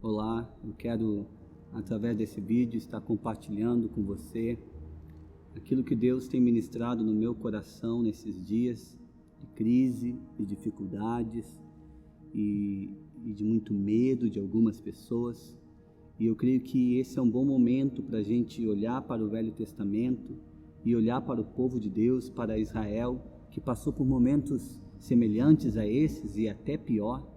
Olá, eu quero, através desse vídeo, estar compartilhando com você aquilo que Deus tem ministrado no meu coração nesses dias de crise, de dificuldades e de muito medo de algumas pessoas. E eu creio que esse é um bom momento para a gente olhar para o Velho Testamento e olhar para o povo de Deus, para Israel, que passou por momentos semelhantes a esses e até pior,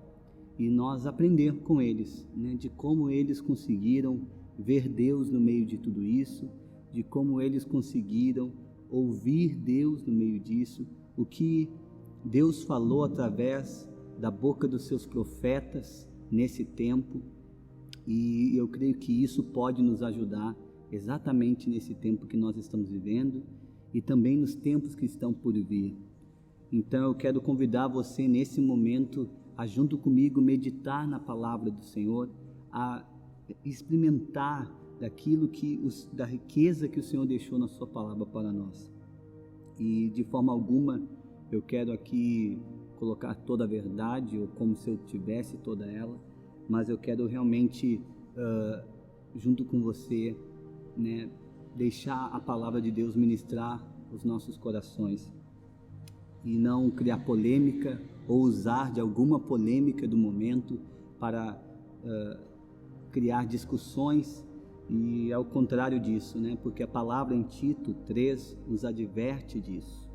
e nós aprender com eles, de como eles conseguiram ver Deus no meio de tudo isso, de como eles conseguiram ouvir Deus no meio disso, o que Deus falou através da boca dos seus profetas nesse tempo. E eu creio que isso pode nos ajudar exatamente nesse tempo que nós estamos vivendo e também nos tempos que estão por vir. Então eu quero convidar você nesse momento a junto comigo meditar na palavra do Senhor, a experimentar da riqueza que o Senhor deixou na sua palavra para nós. E de forma alguma eu quero aqui colocar toda a verdade, ou como se eu tivesse toda ela, mas eu quero realmente, junto com você, deixar a palavra de Deus ministrar os nossos corações e não criar polêmica ou usar de alguma polêmica do momento para criar discussões, e ao contrário disso, porque a palavra em Tito 3 nos adverte disso.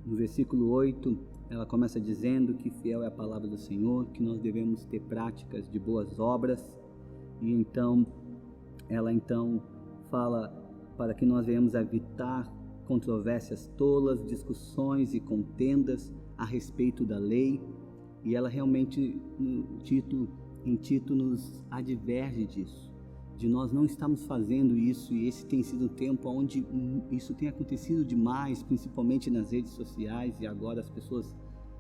No versículo 8, ela começa dizendo que fiel é a palavra do Senhor, que nós devemos ter práticas de boas obras, e então ela fala para que nós venhamos evitar controvérsias tolas, discussões e contendas a respeito da lei. E ela realmente em Tito nos adverte disso, de nós não estarmos fazendo isso, e esse tem sido um tempo onde isso tem acontecido demais, principalmente nas redes sociais, e agora as pessoas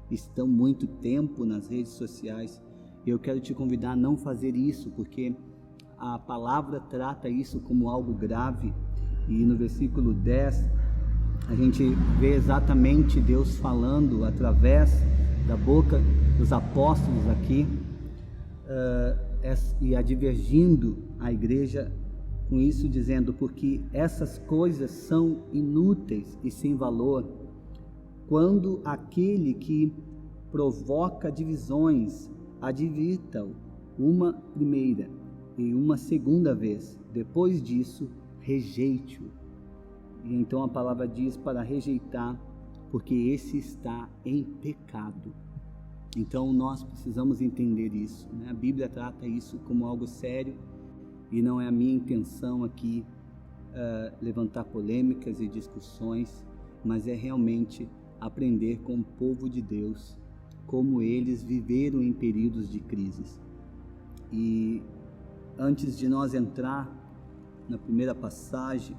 estão muito tempo nas redes sociais. E eu quero te convidar a não fazer isso, porque a palavra trata isso como algo grave. E no versículo 10 a gente vê exatamente Deus falando através da boca dos apóstolos aqui, e advergindo a igreja com isso, dizendo: porque essas coisas são inúteis e sem valor, quando aquele que provoca divisões advirta-o uma primeira e uma segunda vez, depois disso rejeite-o. E então a palavra diz para rejeitar, porque esse está em pecado. Então nós precisamos entender isso, A Bíblia trata isso como algo sério, e não é a minha intenção aqui levantar polêmicas e discussões, mas é realmente aprender com o povo de Deus, como eles viveram em períodos de crises. E antes de nós entrar na primeira passagem,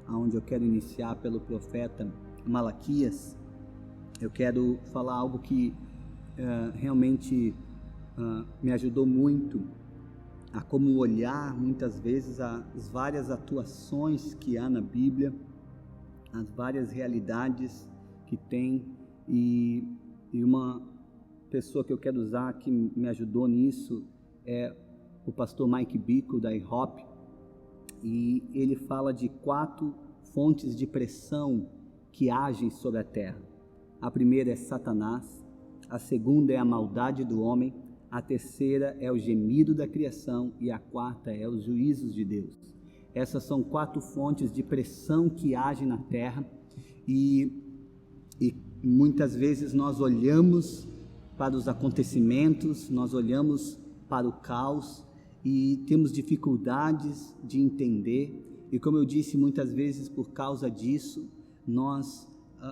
onde eu quero iniciar pelo profeta Malaquias, eu quero falar algo que realmente me ajudou muito a como olhar muitas vezes as várias atuações que há na Bíblia, as várias realidades que tem, e uma pessoa que eu quero usar que me ajudou nisso é o pastor Mike Bickle da IHOP, e ele fala de 4 fontes de pressão que agem sobre a terra. A primeira é Satanás, a segunda é a maldade do homem, a terceira é o gemido da criação, e a quarta é os juízos de Deus. Essas são 4 fontes de pressão que agem na terra, e muitas vezes nós olhamos para os acontecimentos, nós olhamos para o caos e temos dificuldades de entender, e como eu disse, muitas vezes por causa disso nós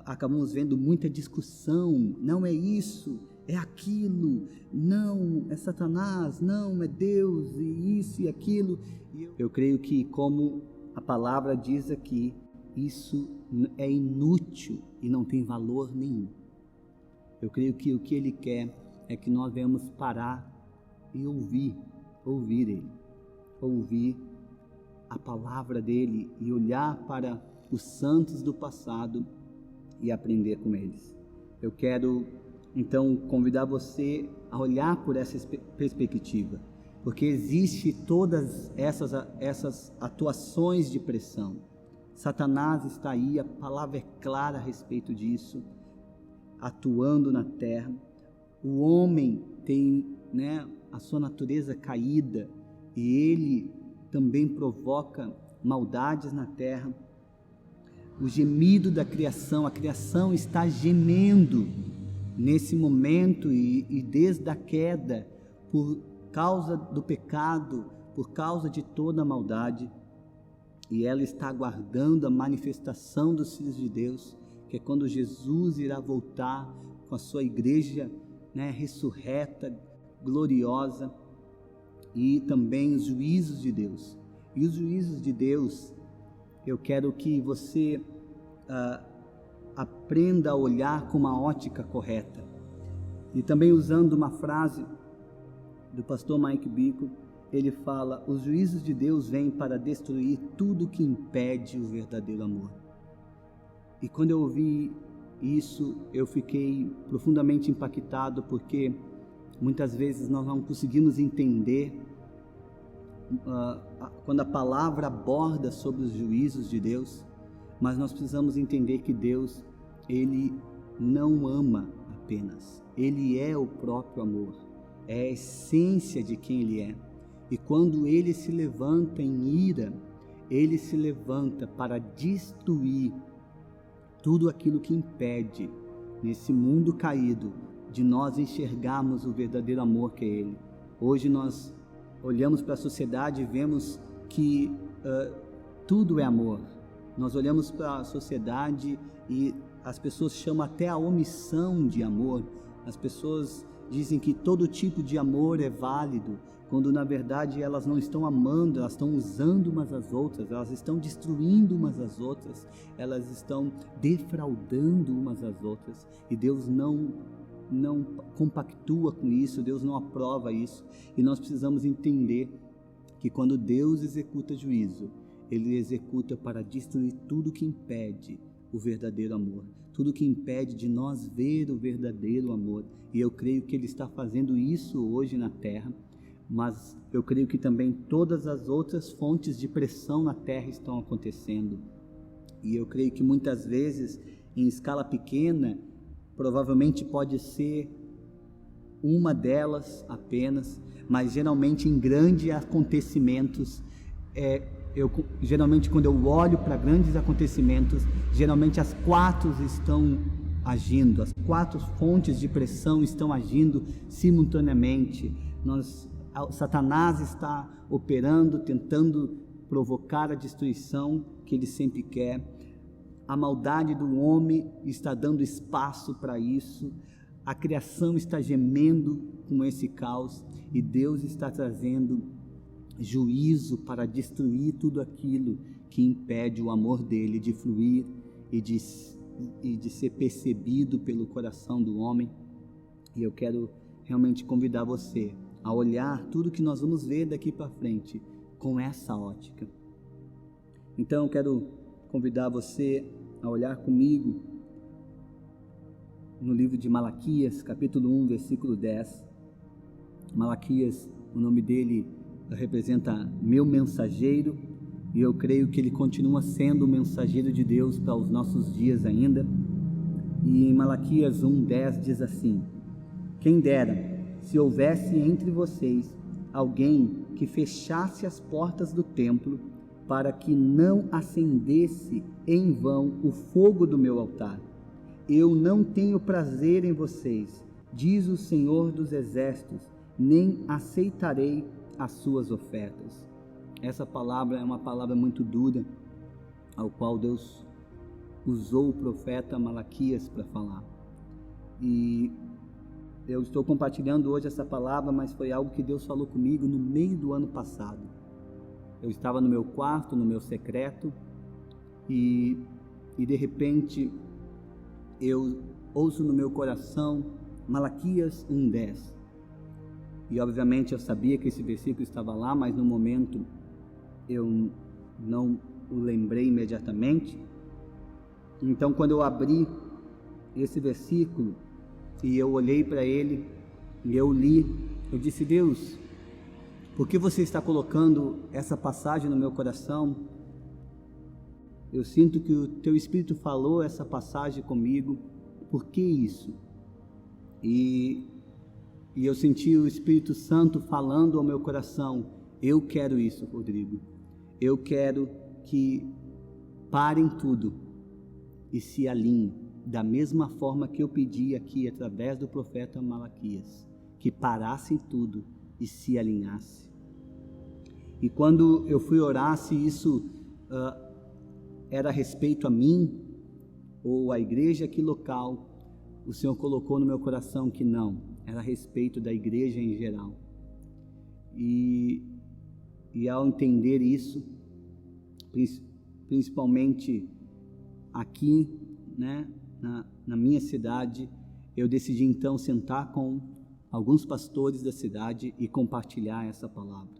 acabamos vendo muita discussão. Não é isso, é aquilo, não, é Satanás, não, é Deus, e isso e aquilo. E eu creio que, como a palavra diz aqui, isso é inútil e não tem valor nenhum. Eu creio que o que ele quer é que nós venhamos parar e ouvir ele, ouvir a palavra dele e olhar para os santos do passado e aprender com eles. Eu quero então convidar você a olhar por essa perspectiva, porque existe todas essas atuações de pressão. Satanás está aí, a palavra é clara a respeito disso, atuando na terra. O homem tem, a sua natureza caída, e ele também provoca maldades na terra. O gemido da criação, a criação está gemendo nesse momento, e desde a queda, por causa do pecado, por causa de toda a maldade, e ela está aguardando a manifestação dos filhos de Deus, que é quando Jesus irá voltar com a sua igreja, ressurreta, gloriosa, e também os juízos de Deus. E os juízos de Deus, eu quero que você aprenda a olhar com uma ótica correta. E também usando uma frase do pastor Mike Bickle, ele fala: os juízos de Deus vêm para destruir tudo que impede o verdadeiro amor. E quando eu ouvi isso, eu fiquei profundamente impactado, porque muitas vezes nós não conseguimos entender quando a palavra aborda sobre os juízos de Deus, mas nós precisamos entender que Deus, Ele não ama apenas, Ele é o próprio amor, é a essência de quem Ele é. E quando Ele se levanta em ira, Ele se levanta para destruir tudo aquilo que impede, nesse mundo caído, de nós enxergarmos o verdadeiro amor que é Ele. Hoje nós olhamos para a sociedade e vemos que tudo é amor. Nós olhamos para a sociedade e as pessoas chamam até a omissão de amor. As pessoas dizem que todo tipo de amor é válido, quando na verdade elas não estão amando, elas estão usando umas às outras, elas estão destruindo umas às outras, elas estão defraudando umas às outras, e Deus não compactua com isso, Deus não aprova isso. E nós precisamos entender que quando Deus executa juízo, Ele executa para destruir tudo que impede o verdadeiro amor, tudo que impede de nós ver o verdadeiro amor. E eu creio que Ele está fazendo isso hoje na terra, mas eu creio que também todas as outras fontes de pressão na terra estão acontecendo. E eu creio que muitas vezes, em escala pequena, provavelmente pode ser uma delas mas geralmente em grandes acontecimentos, geralmente quando eu olho para grandes acontecimentos, geralmente as quatro estão agindo, as quatro fontes de pressão estão agindo simultaneamente. Satanás está operando, tentando provocar a destruição que ele sempre quer. A maldade do homem está dando espaço para isso, a criação está gemendo com esse caos, e Deus está trazendo juízo para destruir tudo aquilo que impede o amor dele de fluir e de ser percebido pelo coração do homem. E eu quero realmente convidar você a olhar tudo que nós vamos ver daqui para frente com essa ótica. Então eu quero convidar você a olhar comigo no livro de Malaquias, capítulo 1, versículo 10. Malaquias, o nome dele representa meu mensageiro, e eu creio que ele continua sendo o mensageiro de Deus para os nossos dias ainda. E em Malaquias 1:10 diz assim: quem dera se houvesse entre vocês alguém que fechasse as portas do templo, para que não acendesse em vão o fogo do meu altar. Eu não tenho prazer em vocês, diz o Senhor dos Exércitos, nem aceitarei as suas ofertas. Essa palavra é uma palavra muito dura, ao qual Deus usou o profeta Malaquias para falar. E eu estou compartilhando hoje essa palavra, mas foi algo que Deus falou comigo no meio do ano passado. Eu estava no meu quarto, no meu secreto, e de repente eu ouço no meu coração Malaquias 1:10. E obviamente eu sabia que esse versículo estava lá, mas no momento eu não o lembrei imediatamente. Então quando eu abri esse versículo e eu olhei para ele e eu li, eu disse: Deus, Por que você está colocando essa passagem no meu coração? Eu sinto que o teu Espírito falou essa passagem comigo. Por que isso? E eu senti o Espírito Santo falando ao meu coração: eu quero isso, Rodrigo. Eu quero que parem tudo e se alinhem, da mesma forma que eu pedi aqui através do profeta Malaquias, que parassem tudo e se alinhassem. E quando eu fui orar se isso era a respeito a mim ou a igreja aqui local, o Senhor colocou no meu coração que não, era a respeito da igreja em geral. E ao entender isso, principalmente aqui, né, na minha cidade, eu decidi então sentar com alguns pastores da cidade e compartilhar essa palavra.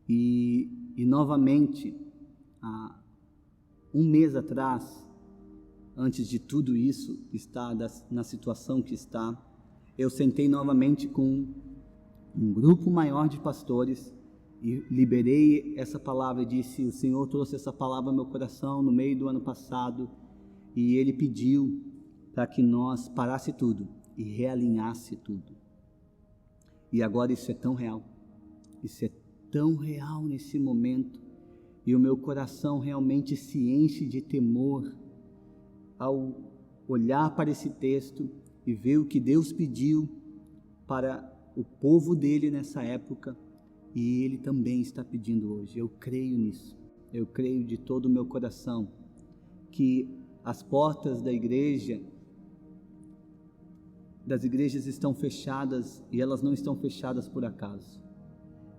E novamente, há um mês atrás, antes de tudo isso estar na situação que está, eu sentei novamente com um grupo maior de pastores e liberei essa palavra e disse: o Senhor trouxe essa palavra ao meu coração no meio do ano passado e Ele pediu para que nós parasse tudo e realinhasse tudo. E agora isso é tão real, isso é tão real nesse momento, e o meu coração realmente se enche de temor ao olhar para esse texto e ver o que Deus pediu para o povo dele nessa época, e Ele também está pedindo hoje. Eu creio nisso, eu creio de todo o meu coração que as portas das igrejas estão fechadas, e elas não estão fechadas por acaso,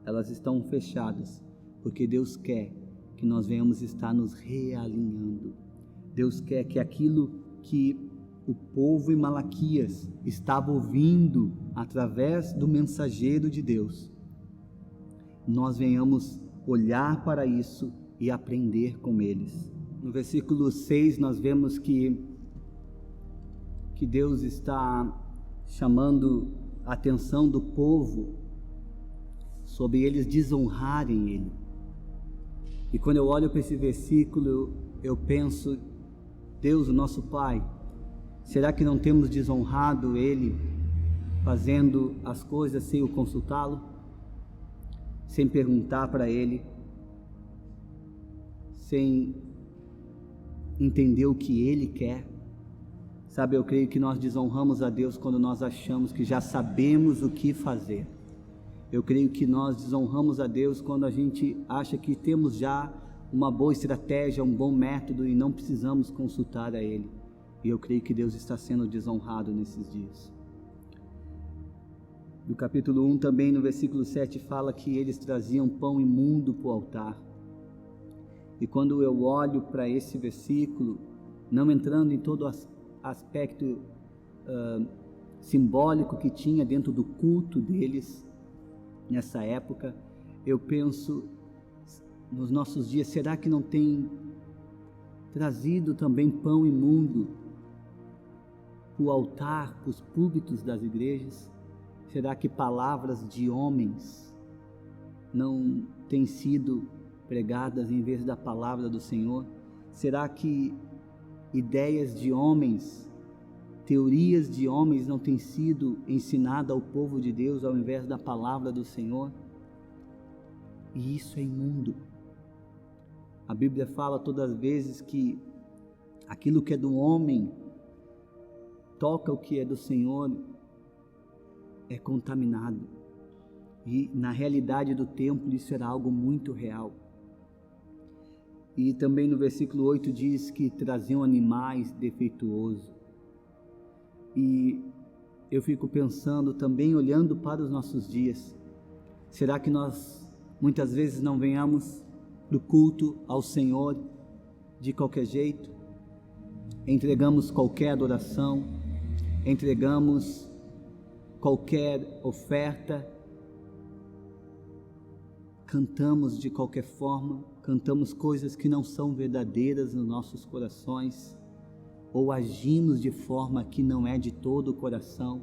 elas estão fechadas porque Deus quer que nós venhamos estar nos realinhando. Deus quer que aquilo que o povo em Malaquias estava ouvindo através do mensageiro de Deus, nós venhamos olhar para isso e aprender com eles. No versículo 6 nós vemos que Deus está chamando a atenção do povo sobre eles desonrarem Ele. E quando eu olho para esse versículo, eu penso: Deus, o nosso Pai, será que não temos desonrado Ele fazendo as coisas sem o consultá-lo? Sem perguntar para Ele, sem entender o que Ele quer? Sabe, eu creio que nós desonramos a Deus quando nós achamos que já sabemos o que fazer. Eu creio que nós desonramos a Deus quando a gente acha que temos já uma boa estratégia, um bom método e não precisamos consultar a Ele. E eu creio que Deus está sendo desonrado nesses dias. No capítulo 1 também, no versículo 7, fala que eles traziam pão imundo para o altar. E quando eu olho para esse versículo, não entrando em todo o aspecto simbólico que tinha dentro do culto deles nessa época, eu penso nos nossos dias: será que não tem trazido também pão imundo para o altar, para os púlpitos das igrejas? Será que palavras de homens não têm sido pregadas em vez da palavra do Senhor? Será que ideias de homens, teorias de homens não têm sido ensinadas ao povo de Deus ao invés da palavra do Senhor? E isso é imundo. A Bíblia fala todas as vezes que aquilo que é do homem toca o que é do Senhor, é contaminado. E na realidade do templo isso era algo muito real. E também no versículo 8 diz que traziam animais defeituosos. E eu fico pensando também, olhando para os nossos dias, será que nós muitas vezes não venhamos para o culto ao Senhor de qualquer jeito? Entregamos qualquer adoração, entregamos qualquer oferta, cantamos de qualquer forma, cantamos coisas que não são verdadeiras nos nossos corações, ou agimos de forma que não é de todo o coração.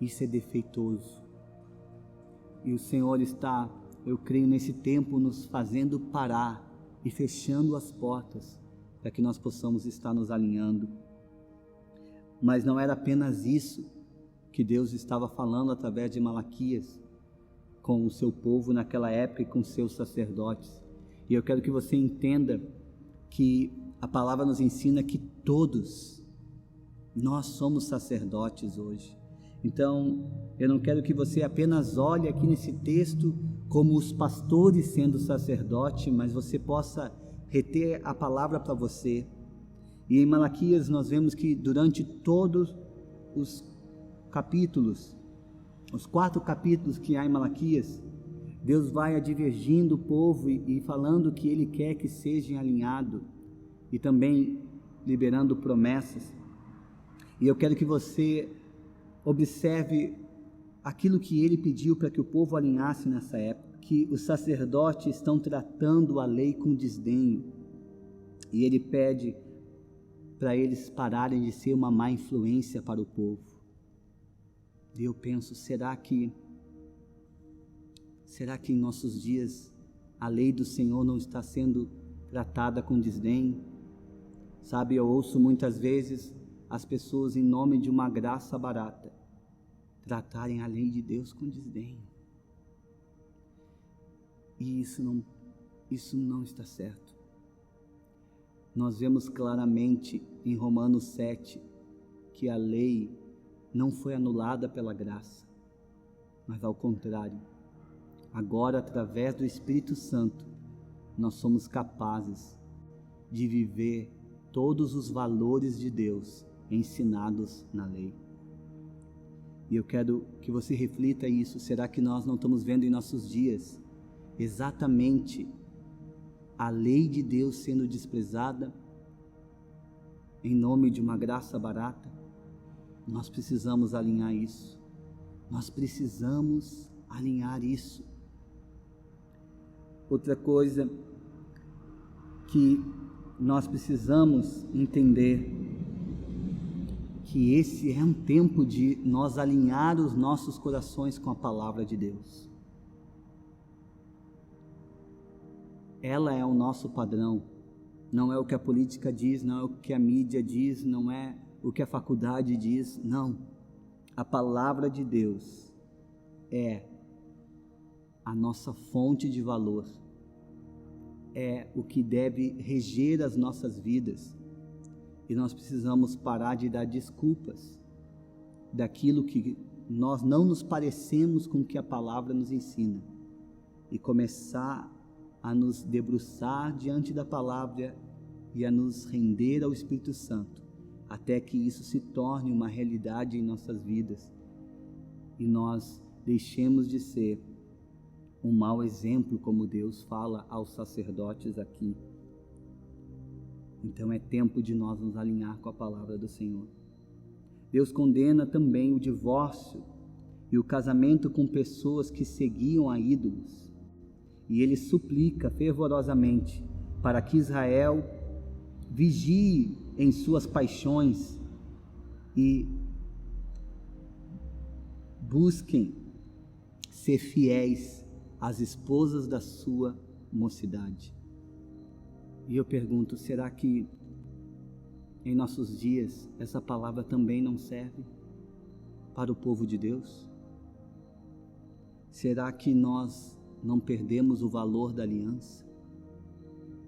Isso é defeituoso. E o Senhor está, eu creio, nesse tempo nos fazendo parar e fechando as portas para que nós possamos estar nos alinhando. Mas não era apenas isso que Deus estava falando através de Malaquias com o seu povo naquela época e com seus sacerdotes. E eu quero que você entenda que a palavra nos ensina que todos nós somos sacerdotes hoje. Então, eu não quero que você apenas olhe aqui nesse texto como os pastores sendo sacerdote, mas você possa reter a palavra para você. E em Malaquias nós vemos que durante todos os capítulos, os 4 capítulos que há em Malaquias, Deus vai advergindo o povo e falando que Ele quer que sejam alinhados e também liberando promessas. E eu quero que você observe aquilo que Ele pediu para que o povo alinhasse nessa época, que os sacerdotes estão tratando a lei com desdenho, e Ele pede para eles pararem de ser uma má influência para o povo. E eu penso, será que em nossos dias a lei do Senhor não está sendo tratada com desdém? Sabe, eu ouço muitas vezes as pessoas, em nome de uma graça barata, tratarem a lei de Deus com desdém. E isso não está certo. Nós vemos claramente em Romanos 7 que a lei não foi anulada pela graça, mas ao contrário. Agora, através do Espírito Santo, nós somos capazes de viver todos os valores de Deus ensinados na lei. E eu quero que você reflita isso. Será que nós não estamos vendo em nossos dias exatamente a lei de Deus sendo desprezada em nome de uma graça barata? Nós precisamos alinhar isso. Nós precisamos alinhar isso. Outra coisa que nós precisamos entender, que esse é um tempo de nós alinhar os nossos corações com a palavra de Deus. Ela é o nosso padrão, não é o que a política diz, não é o que a mídia diz, não é o que a faculdade diz, não. A palavra de Deus é a nossa fonte de valor, é o que deve reger as nossas vidas. E nós precisamos parar de dar desculpas daquilo que nós não nos parecemos com o que a palavra nos ensina e começar a nos debruçar diante da palavra e a nos render ao Espírito Santo, até que isso se torne uma realidade em nossas vidas e nós deixemos de ser um mau exemplo, como Deus fala aos sacerdotes aqui. Então é tempo de nós nos alinhar com a palavra do Senhor. Deus condena também o divórcio e o casamento com pessoas que seguiam a ídolos, e Ele suplica fervorosamente para que Israel vigie em suas paixões e busquem ser fiéis às esposas da sua mocidade. E eu pergunto, será que em nossos dias essa palavra também não serve para o povo de Deus? Será que nós não perdemos o valor da aliança?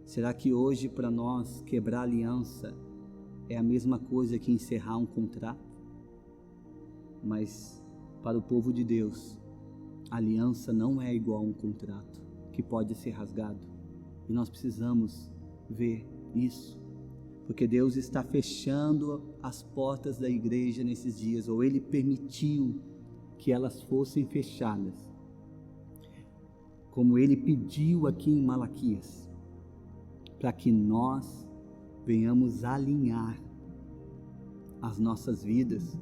Será que hoje para nós quebrar a aliança é a mesma coisa que encerrar um contrato? Mas para o povo de Deus, a aliança não é igual a um contrato que pode ser rasgado. E nós precisamos ver isso, porque Deus está fechando as portas da igreja nesses dias, ou Ele permitiu que elas fossem fechadas, como Ele pediu aqui em Malaquias, para que nós venhamos alinhar as nossas vidas.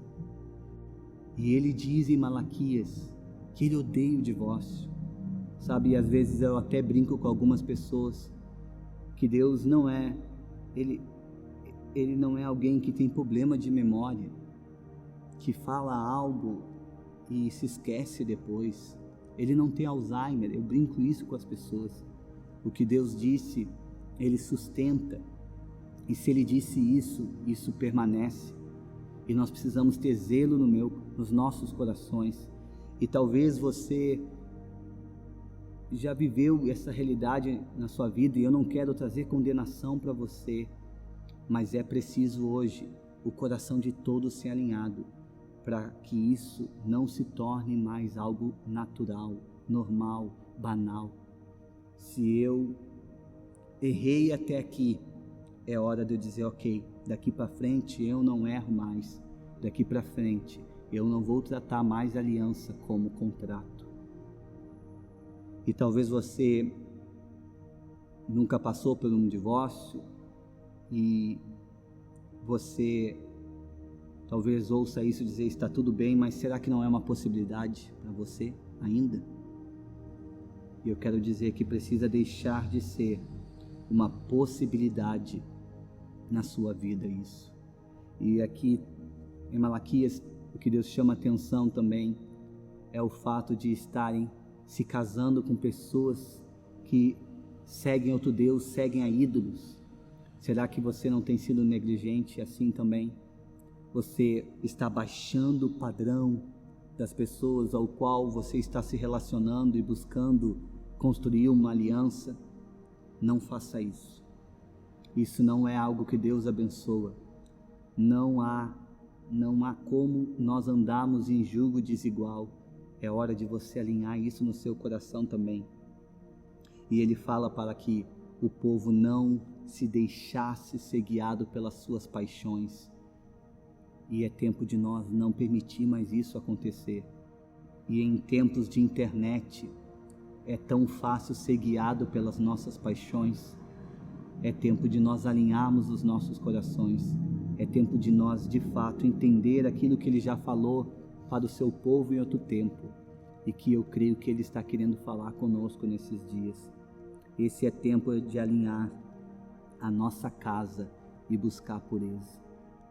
E Ele diz em Malaquias que Ele odeia o divórcio, sabe? E às vezes eu até brinco com algumas pessoas que Deus não é, Ele não é alguém que tem problema de memória, que fala algo e se esquece depois. ele não tem Alzheimer. Eu brinco isso com as pessoas. O que Deus disse, ele sustenta. E se ele disse isso, isso permanece. E nós precisamos ter zelo nos nossos corações. E talvez você já viveu essa realidade na sua vida, e eu não quero trazer condenação para você, mas é preciso hoje o coração de todos ser alinhado, para que isso não se torne mais algo natural, normal, banal. Se eu errei até aqui, é hora de eu dizer, ok, daqui para frente eu não erro mais, daqui para frente eu não vou tratar mais aliança como contrato. E talvez você nunca passou por um divórcio e você talvez ouça isso dizer, está tudo bem, mas será que não é uma possibilidade para você ainda? E eu quero dizer que precisa deixar de ser uma possibilidade na sua vida isso. E aqui em Malaquias, o que Deus chama atenção também é o fato de estarem se casando com pessoas que seguem outro Deus, seguem a ídolos. Será que você não tem sido negligente assim também? Você está baixando o padrão das pessoas ao qual você está se relacionando e buscando construir uma aliança? Não faça isso. Isso não é algo que Deus abençoa. Não há como nós andarmos em jugo desigual. É hora de você alinhar isso no seu coração também. E ele fala para que o povo não se deixasse ser guiado pelas suas paixões. E é tempo de nós não permitir mais isso acontecer. E em tempos de internet, é tão fácil ser guiado pelas nossas paixões. É tempo de nós alinharmos os nossos corações. É tempo de nós, de fato, entender aquilo que ele já falou para o seu povo em outro tempo, e que eu creio que ele está querendo falar conosco nesses dias. Esse é tempo de alinhar a nossa casa e buscar pureza.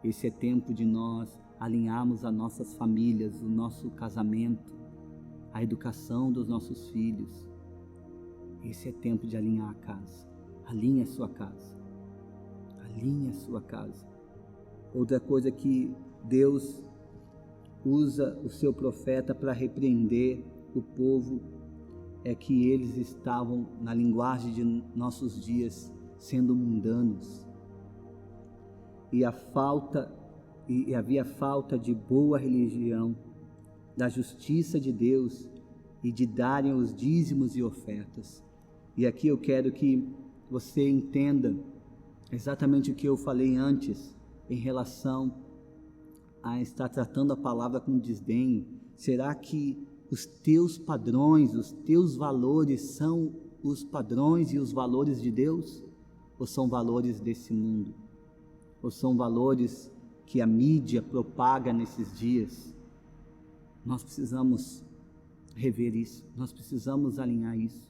Esse é tempo de nós alinharmos as nossas famílias, o nosso casamento, a educação dos nossos filhos. Esse é tempo de alinhar a casa. Alinhe a sua casa. Alinhe a sua casa. Outra coisa que Deus usa o seu profeta para repreender o povo é que eles estavam, na linguagem de nossos dias, sendo mundanos. E havia falta de boa religião, da justiça de Deus e de darem os dízimos e ofertas. E aqui eu quero que você entenda exatamente o que eu falei antes em relação a estar tratando a palavra com desdenho. Será que os teus padrões, os teus valores são os padrões e os valores de Deus? Ou são valores desse mundo? Ou são valores que a mídia propaga nesses dias? Nós precisamos rever isso, nós precisamos alinhar isso.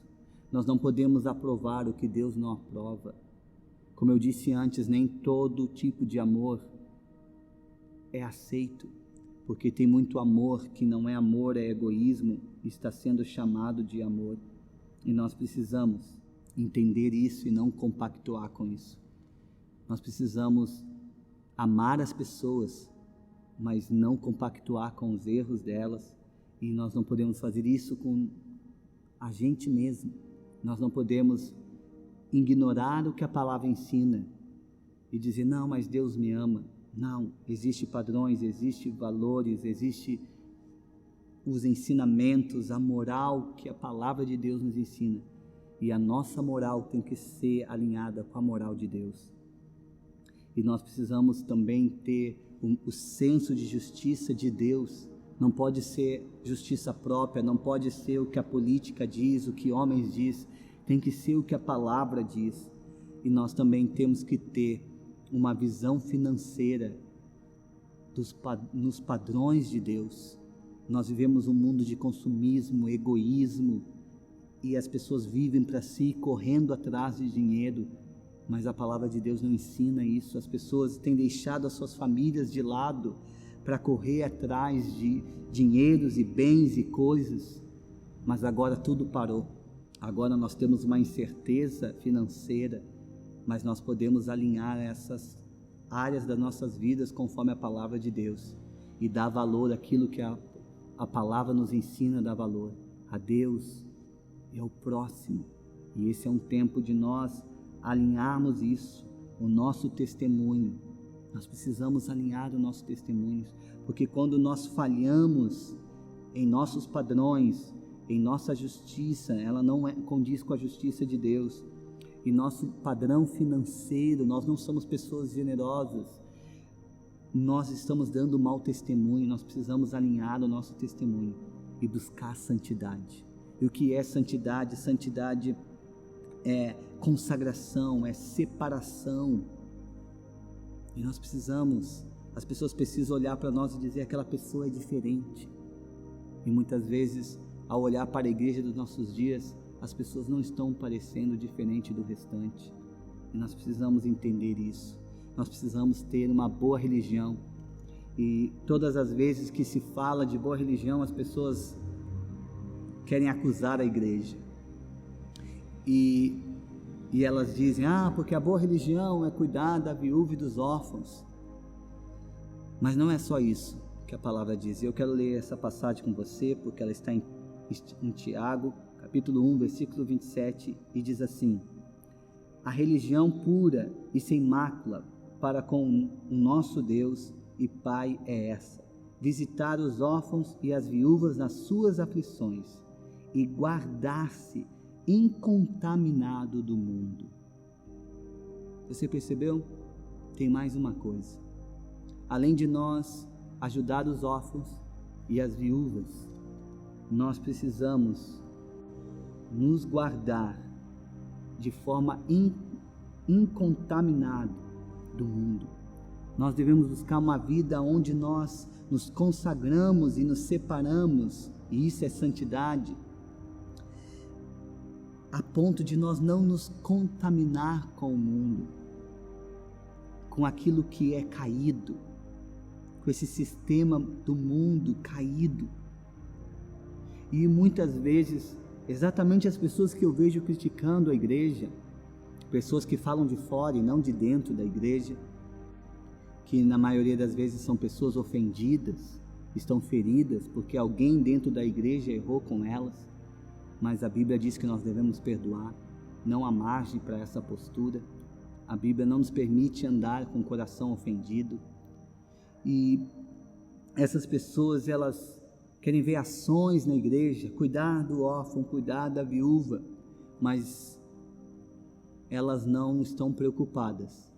Nós não podemos aprovar o que Deus não aprova. Como eu disse antes, nem todo tipo de amor é aceito, porque tem muito amor que não é amor, é egoísmo, está sendo chamado de amor. E nós precisamos entender isso e não compactuar com isso. Nós precisamos amar as pessoas, mas não compactuar com os erros delas, e nós não podemos fazer isso com a gente mesmo. Nós não podemos ignorar o que a palavra ensina e dizer, não, mas Deus me ama. Não, existem padrões, existem valores, existem os ensinamentos, a moral que a palavra de Deus nos ensina. E a nossa moral tem que ser alinhada com a moral de Deus. E nós precisamos também ter o senso de justiça de Deus. Não pode ser justiça própria, não pode ser o que a política diz, o que homens diz, tem que ser o que a palavra diz. E nós também temos que ter uma visão financeira nos padrões de Deus. Nós vivemos um mundo de consumismo, egoísmo, e as pessoas vivem para si, correndo atrás de dinheiro, mas a palavra de Deus não ensina isso. As pessoas têm deixado as suas famílias de lado para correr atrás de dinheiros e bens e coisas, mas agora tudo parou. Agora nós temos uma incerteza financeira, mas nós podemos alinhar essas áreas das nossas vidas conforme a palavra de Deus e dar valor àquilo que a palavra nos ensina a dar valor, a Deus e ao próximo. E esse é um tempo de nós alinharmos isso, o nosso testemunho. Nós precisamos alinhar o nosso testemunho, porque quando nós falhamos em nossos padrões, em nossa justiça, ela não condiz com a justiça de Deus. E nosso padrão financeiro, nós não somos pessoas generosas, nós estamos dando mau testemunho. Nós precisamos alinhar o nosso testemunho e buscar santidade. E o que é santidade? Santidade é consagração, é separação. E nós precisamos, as pessoas precisam olhar para nós e dizer: aquela pessoa é diferente. E muitas vezes, ao olhar para a igreja dos nossos dias, as pessoas não estão parecendo diferente do restante. E nós precisamos entender isso. Nós precisamos ter uma boa religião. E todas as vezes que se fala de boa religião, as pessoas querem acusar a igreja. E elas dizem: porque a boa religião é cuidar da viúva e dos órfãos. Mas não é só isso que a palavra diz. Eu quero ler essa passagem com você, porque ela está em Tiago, capítulo 1, versículo 27, e diz assim: a religião pura e sem mácula para com o nosso Deus e Pai é essa: visitar os órfãos e as viúvas nas suas aflições e guardar-se incontaminado do mundo. Você percebeu? Tem mais uma coisa. Além de nós ajudar os órfãos e as viúvas, nós precisamos nos guardar de forma incontaminada do mundo. Nós devemos buscar uma vida onde nós nos consagramos e nos separamos, e isso é santidade, a ponto de nós não nos contaminar com o mundo, com aquilo que é caído, com esse sistema do mundo caído. E muitas vezes, exatamente as pessoas que eu vejo criticando a igreja, pessoas que falam de fora e não de dentro da igreja, que na maioria das vezes são pessoas ofendidas, estão feridas porque alguém dentro da igreja errou com elas. Mas a Bíblia diz que nós devemos perdoar, não há margem para essa postura. A Bíblia não nos permite andar com o coração ofendido. E essas pessoas, elas querem ver ações na igreja, cuidar do órfão, cuidar da viúva, mas elas não estão preocupadas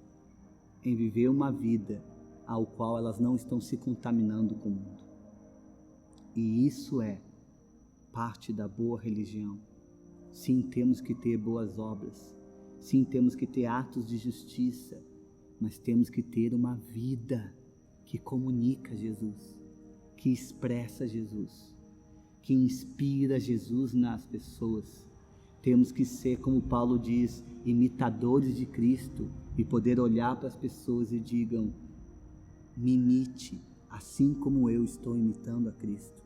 em viver uma vida ao qual elas não estão se contaminando com o mundo. E isso é parte da boa religião. Sim, temos que ter boas obras, sim, temos que ter atos de justiça, mas temos que ter uma vida que comunica Jesus, que expressa Jesus, que inspira Jesus nas pessoas. Temos que ser, como Paulo diz, imitadores de Cristo e poder olhar para as pessoas e digam: me imite, assim como eu estou imitando a Cristo.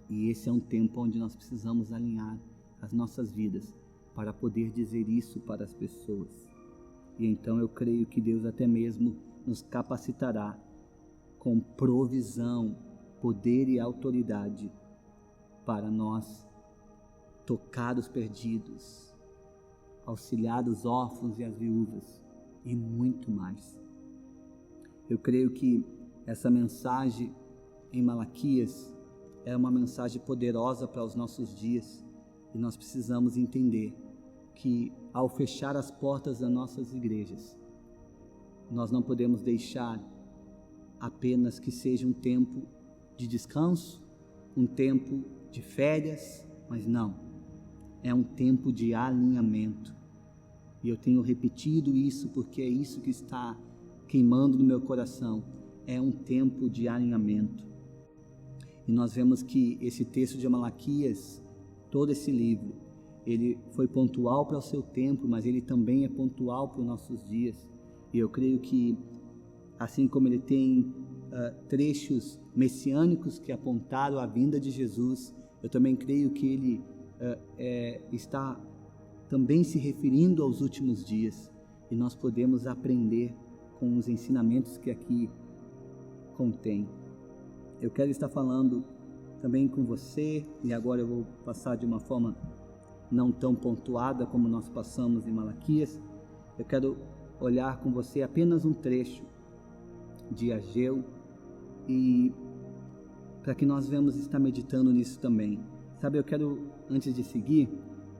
E esse é um tempo onde nós precisamos alinhar as nossas vidas para poder dizer isso para as pessoas. E então eu creio que Deus até mesmo nos capacitará com provisão, poder e autoridade para nós tocar os perdidos, auxiliar os órfãos e as viúvas e muito mais. Eu creio que essa mensagem em Malaquias é uma mensagem poderosa para os nossos dias, e nós precisamos entender que ao fechar as portas das nossas igrejas, nós não podemos deixar apenas que seja um tempo de descanso, um tempo de férias, mas não, é um tempo de alinhamento. E eu tenho repetido isso porque é isso que está queimando no meu coração, é um tempo de alinhamento. E nós vemos que esse texto de Malaquias, todo esse livro, ele foi pontual para o seu tempo, mas ele também é pontual para os nossos dias. E eu creio que, assim como ele tem trechos messiânicos que apontaram a vinda de Jesus, eu também creio que ele está também se referindo aos últimos dias, e nós podemos aprender com os ensinamentos que aqui contém. Eu quero estar falando também com você, e agora eu vou passar de uma forma não tão pontuada como nós passamos em Malaquias. Eu quero olhar com você apenas um trecho de Ageu, e para que nós venhamos estar meditando nisso também. Sabe, eu quero, antes de seguir,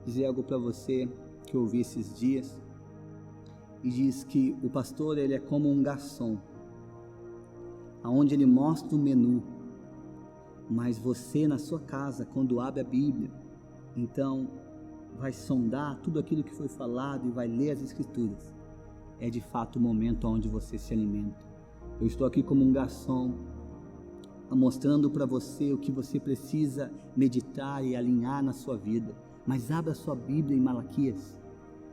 dizer algo para você que eu ouvi esses dias, e diz que o pastor, ele é como um garçom, aonde ele mostra o menu, mas você na sua casa, quando abre a Bíblia, então vai sondar tudo aquilo que foi falado e vai ler as Escrituras. É de fato o momento onde você se alimenta. Eu estou aqui como um garçom, mostrando para você o que você precisa meditar e alinhar na sua vida. Mas abra sua Bíblia em Malaquias,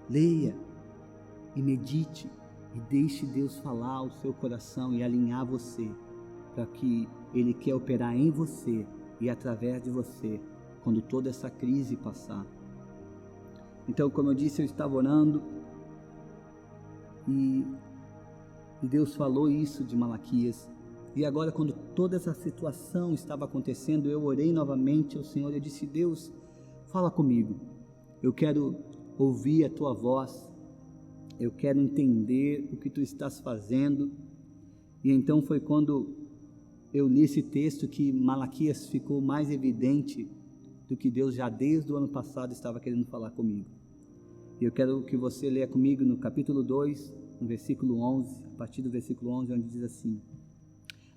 leia e medite, e deixe Deus falar ao seu coração e alinhar você, para que Ele quer operar em você e através de você, quando toda essa crise passar. Então, como eu disse, eu estava orando, e Deus falou isso de Malaquias. E agora, quando toda essa situação estava acontecendo, eu orei novamente ao Senhor. Eu disse: Deus, fala comigo, eu quero ouvir a tua voz, eu quero entender o que tu estás fazendo. E então foi quando eu li esse texto que Malaquias ficou mais evidente do que Deus já desde o ano passado estava querendo falar comigo. E eu quero que você leia comigo no capítulo 2, no versículo 11, a partir do versículo 11, onde diz assim: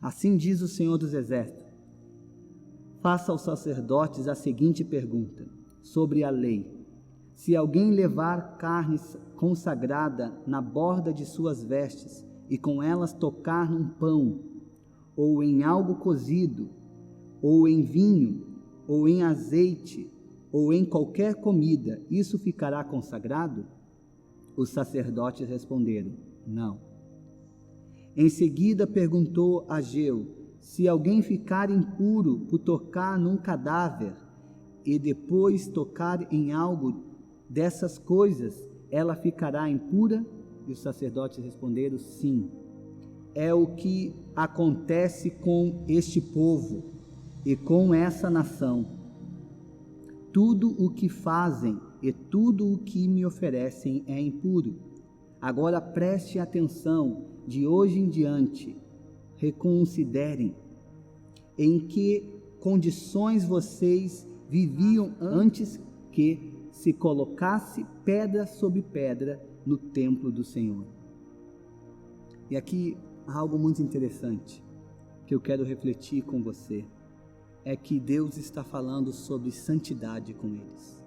Assim diz o Senhor dos Exércitos: faça aos sacerdotes a seguinte pergunta sobre a lei: se alguém levar carne consagrada na borda de suas vestes e com elas tocar num pão, ou em algo cozido, ou em vinho, ou em azeite, ou em qualquer comida, isso ficará consagrado? Os sacerdotes responderam: não. Em seguida perguntou Ageu: se alguém ficar impuro por tocar num cadáver e depois tocar em algo dessas coisas, ela ficará impura? E os sacerdotes responderam: sim. É o que acontece com este povo e com essa nação. Tudo o que fazem e tudo o que me oferecem é impuro. Agora preste atenção, de hoje em diante, reconsiderem em que condições vocês viviam antes que se colocasse pedra sobre pedra no templo do Senhor. E aqui há algo muito interessante que eu quero refletir com você, é que Deus está falando sobre santidade com eles,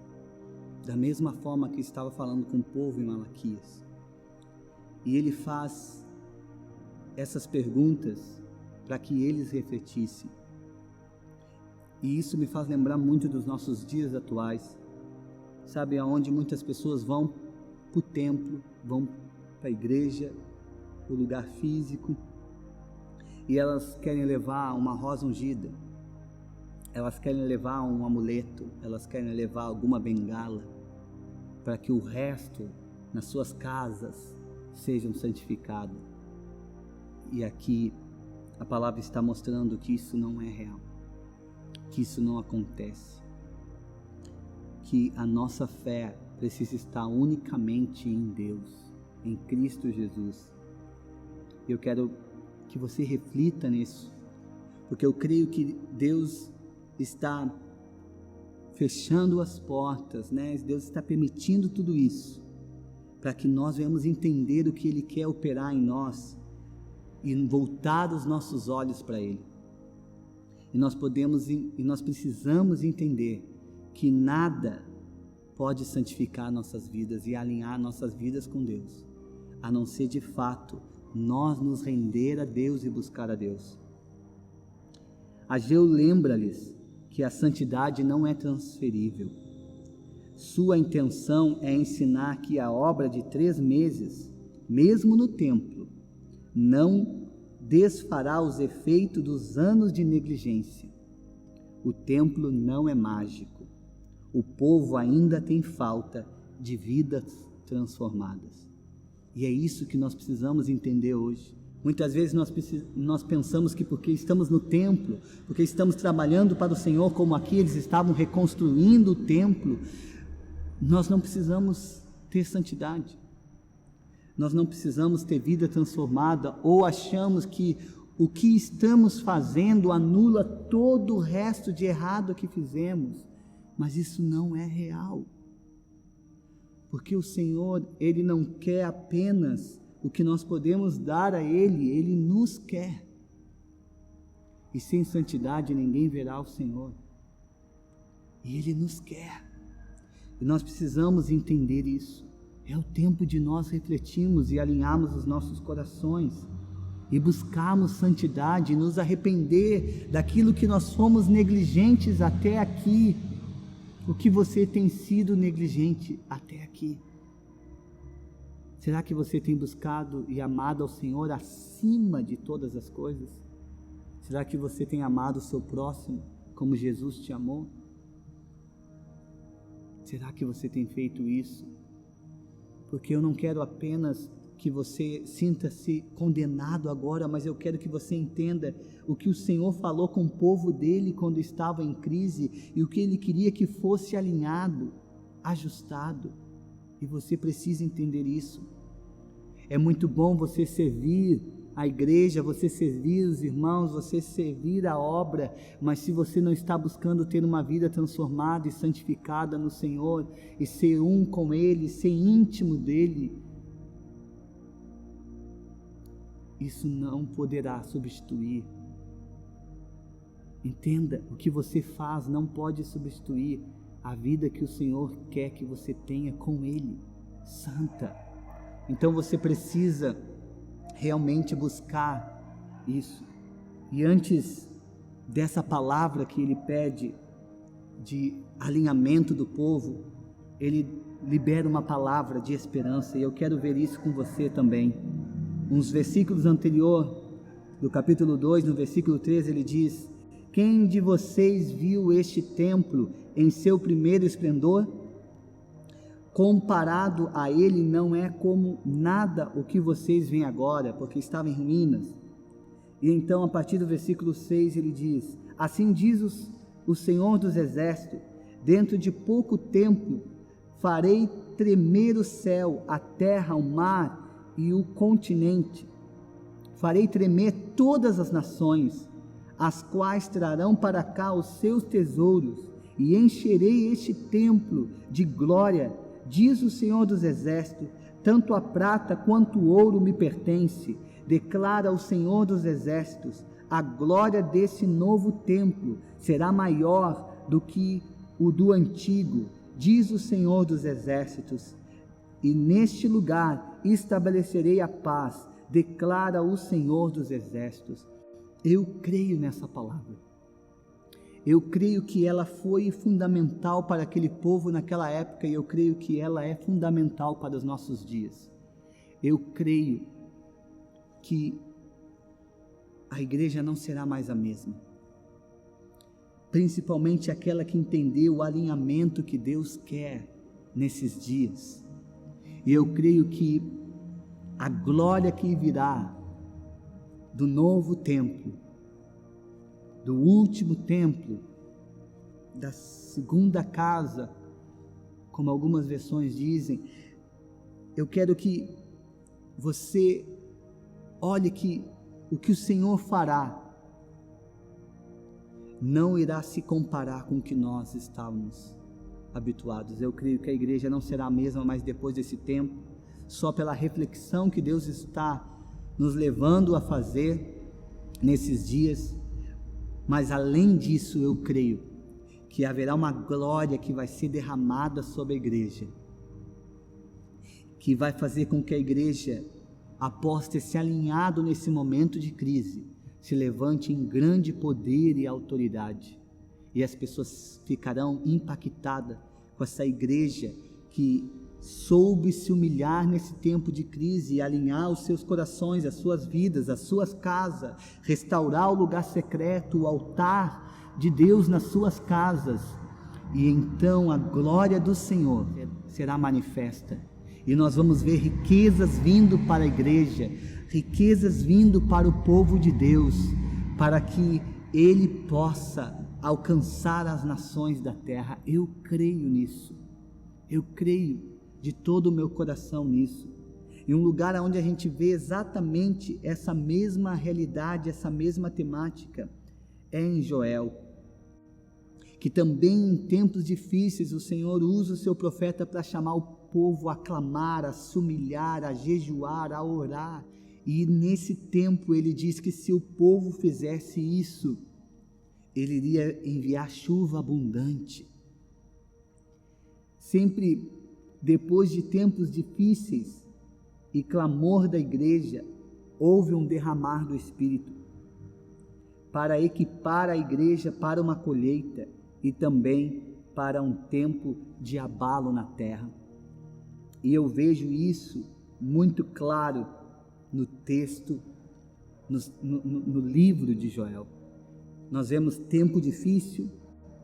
da mesma forma que estava falando com o povo em Malaquias. E Ele faz essas perguntas para que eles refletissem. E isso me faz lembrar muito dos nossos dias atuais, sabe, aonde muitas pessoas vão para o templo, vão para a igreja, o lugar físico, e elas querem levar uma rosa ungida, elas querem levar um amuleto, elas querem levar alguma bengala, para que o resto, nas suas casas, sejam santificados. E aqui a palavra está mostrando que isso não é real, que isso não acontece, que a nossa fé precisa estar unicamente em Deus, em Cristo Jesus. Eu quero que você reflita nisso, porque eu creio que Deus está fechando as portas, né? Deus está permitindo tudo isso, para que nós venhamos entender o que Ele quer operar em nós, e voltar os nossos olhos para Ele. E nós precisamos entender que nada pode santificar nossas vidas e alinhar nossas vidas com Deus, a não ser de fato nós nos render a Deus e buscar a Deus. Ageu lembra-lhes que a santidade não é transferível. Sua intenção é ensinar que a obra de 3 meses, mesmo no templo, não desfará os efeitos dos anos de negligência. o templo não é mágico. O povo ainda tem falta de vidas transformadas. E é isso que nós precisamos entender hoje. Muitas vezes nós pensamos que porque estamos no templo, porque estamos trabalhando para o Senhor, como aqui eles estavam reconstruindo o templo, nós não precisamos ter santidade. Nós não precisamos ter vida transformada, ou achamos que o que estamos fazendo anula todo o resto de errado que fizemos, mas isso não é real, porque o Senhor, Ele não quer apenas o que nós podemos dar a Ele, Ele nos quer, e sem santidade ninguém verá o Senhor, e Ele nos quer, e nós precisamos entender isso. É o tempo de nós refletirmos e alinharmos os nossos corações, e buscarmos santidade, e nos arrepender daquilo que nós fomos negligentes até aqui. O que você tem sido negligente até aqui? Será que você tem buscado e amado ao Senhor acima de todas as coisas? Será que você tem amado o seu próximo como Jesus te amou? Será que você tem feito isso? Porque eu não quero apenas que você sinta-se condenado agora, mas eu quero que você entenda o que o Senhor falou com o povo dele quando estava em crise, e o que ele queria que fosse alinhado, ajustado, e você precisa entender isso. É muito bom você servir a igreja, você servir os irmãos, você servir a obra, mas se você não está buscando ter uma vida transformada e santificada no Senhor, e ser um com Ele, ser íntimo dEle, isso não poderá substituir. Entenda, o que você faz não pode substituir a vida que o Senhor quer que você tenha com Ele, santa. Então você precisa realmente buscar isso. E antes dessa palavra que Ele pede de alinhamento do povo, Ele libera uma palavra de esperança, e eu quero ver isso com você também. Uns versículos anterior, do capítulo 2, no versículo 13, ele diz: quem de vocês viu este templo em seu primeiro esplendor? Comparado a ele não é como nada o que vocês veem agora, porque estava em ruínas. E então, a partir do versículo 6, ele diz: assim diz o Senhor dos Exércitos, dentro de pouco tempo farei tremer o céu, a terra, o mar e o continente. Farei tremer todas as nações, as quais trarão para cá os seus tesouros, e encherei este templo de glória, diz o Senhor dos Exércitos. Tanto a prata quanto o ouro me pertence, declara o Senhor dos Exércitos. A glória desse novo templo será maior do que o do antigo, diz o Senhor dos Exércitos. E neste lugar estabelecerei a paz, declara o Senhor dos Exércitos. Eu creio nessa palavra. Eu creio que ela foi fundamental para aquele povo naquela época, e eu creio que ela é fundamental para os nossos dias. Eu creio que a igreja não será mais a mesma, principalmente aquela que entendeu o alinhamento que Deus quer nesses dias. E eu creio que a glória que virá do novo templo, do último templo, da segunda casa, como algumas versões dizem, eu quero que você olhe que o que o Senhor fará não irá se comparar com o que nós estávamos habituados. Eu creio que a igreja não será a mesma mais depois desse tempo, só pela reflexão que Deus está nos levando a fazer nesses dias. Mas além disso, eu creio que haverá uma glória que vai ser derramada sobre a igreja, que vai fazer com que a igreja, após ter se alinhado nesse momento de crise, se levante em grande poder e autoridade, e as pessoas ficarão impactadas com essa igreja que soube se humilhar nesse tempo de crise e alinhar os seus corações, as suas vidas, as suas casas, restaurar o lugar secreto, o altar de Deus nas suas casas, e então a glória do Senhor será manifesta, e nós vamos ver riquezas vindo para a igreja, riquezas vindo para o povo de Deus, para que Ele possa alcançar as nações da terra. Eu creio nisso, eu creio de todo o meu coração nisso. E um lugar onde a gente vê exatamente essa mesma realidade, essa mesma temática, é em Joel, que também em tempos difíceis o Senhor usa o seu profeta para chamar o povo a clamar, a se humilhar, a jejuar, a orar. E nesse tempo ele diz que se o povo fizesse isso, ele iria enviar chuva abundante. Sempre depois de tempos difíceis e clamor da igreja, houve um derramar do Espírito para equipar a igreja para uma colheita e também para um tempo de abalo na terra. E eu vejo isso muito claro no texto, no livro de Joel. Nós vemos tempo difícil,